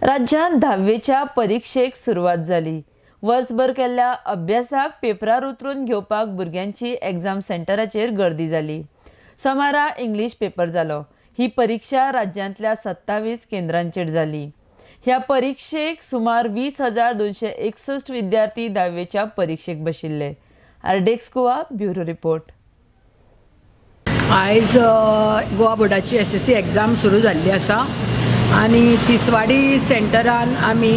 राज्यात 10वीच्या परीक्षेक सुरवात जाली. वर्सभर केल्ल्या अभ्यासाक पेपरार उतरून घेवपाक भुरग्यांची एग्जाम सेंटराचेर गर्दी जाली. सोमारा इंग्लीश पेपर जालो. ही परीक्षा राज्यांतल्या 27 केंद्रांचेर जाली. ह्या परीक्षेक सुमार 20,261 विद्यार्थी 10वीच्या परीक्षेक बशिल्ले. आरडेक्स गोवा ब्युरो रिपोर्ट. आयज गोवा बोर्डाची SSC एग्जाम सुरू जाल्ली आसा आनी तिसवाडी सेंटरान आमी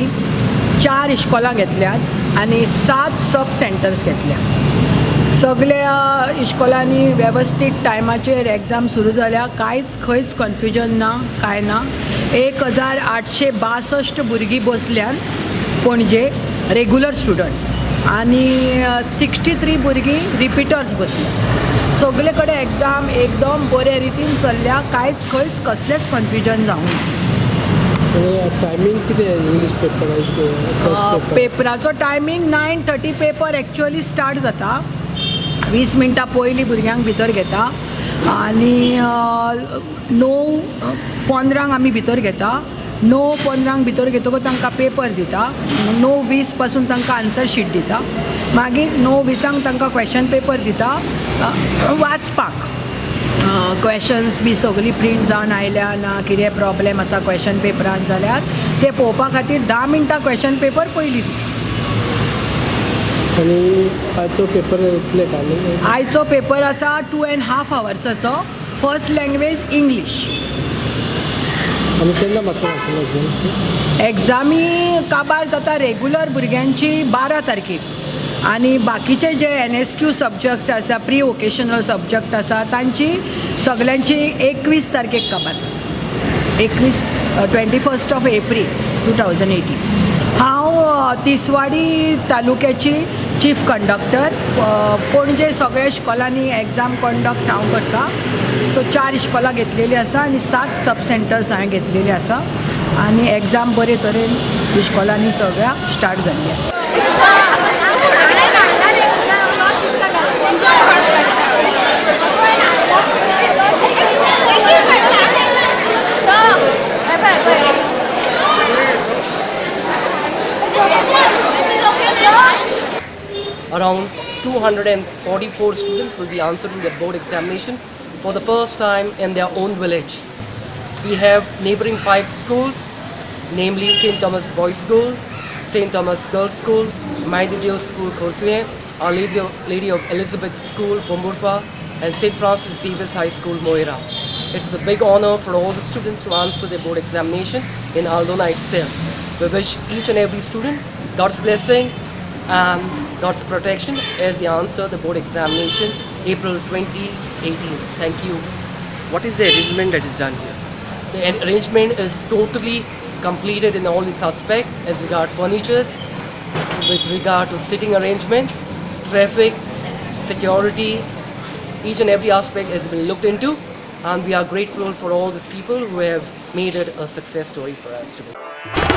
4 इश्कोलां घेतल्यात आनी 7 सब सेंटर्स घेतल्या. सगळ्या इश्कोलांनी वेवस्थीत टायमाचेर एग्जाम सुरू जाल्या. कांयच खंयच कन्फ्युजन ना, कांय ना. 1,862 भुरगीं बसल्यात पणजे रेग्युलर स्टुडंट्स आनी 63 भुरगीं रिपिटर्स बसल्या. सगळे कडेन एग्जाम एकदम बरे रितीन चल्ल्या. कांयच खंयच कसलेंच कन्फ्युजन जावंक ना. टायमींग कितें इंग्लीश पेपराचो? पेपराचो टायमींग 9:30 पेपर एक्चुअली स्टार्ट जाता. 20 मिनटां पयलीं भुरग्यांक भितर घेता आनी 9:15 आमी भितर घेता. 9:15 भितर घेतकच तांकां पेपर दिता. 9:20 पासून तांकां आन्सर शीट दिता. मागीर 9:20 तांकां क्वेश्चन पेपर दिता वाचपाक. क्वेश्चन्स बी सगळी प्रिंट जावन आयल्या ना, कितें प्रॉब्लेम आसा क्वेश्चन पेपरान जाल्यार ते पळोवपा खातीर 10 मिनटां क्वेश्चन पेपर पयलीं दिता. आनी आयचो पेपर इतले टायमींग? आयचो पेपर आसा 2.5 hours. First language English. आनी केन्ना पासून आसलो एग्जामी काबार जाता रेग्युलर भुरग्यांची 12 तारखेक आनी बाकीचे जे NSQ सब्जक्ट्स आसा, प्री वोकेशनल सब्जक्ट आसा, तांची सगळ्यांची 21 तारखेक काबार. 21 एप्रील 2018. हांव तिसवाडी तालुक्याची चीफ कंडक्टर. पणजे सगळ्या इश्कोलांनी एग्जाम कंडक्ट हांव करता. सो 4 इश्कोलां घेतलेली आसा आनी 7 सब सेंटर्स हांवें घेतलेली आसा आनी एग्जाम बरे तरेन इश्कोलांनी सगळ्या स्टार्ट जाल्ली आसा. Around 244 students will be answering their board examination for the first time in their own village. We have neighboring 5 schools, namely St. Thomas Boys School, St. Thomas Girls School, Maidideo School, Kosue, Our Lady of Elizabeth School, Pomburfa, and St. Francis Xavier's High School, Moira. It's a big honor for all the students to answer their board examination in Aldona itself. We wish each and every student God's blessing and God's protection as they answer the board examination April 2018. Thank you. What is the arrangement that is done here? The arrangement is totally completed in all its aspects as regard furnitures, with regard to sitting arrangement, traffic, security. Each and every aspect has been looked into, and we are grateful for all these people who have made it a success story for us today.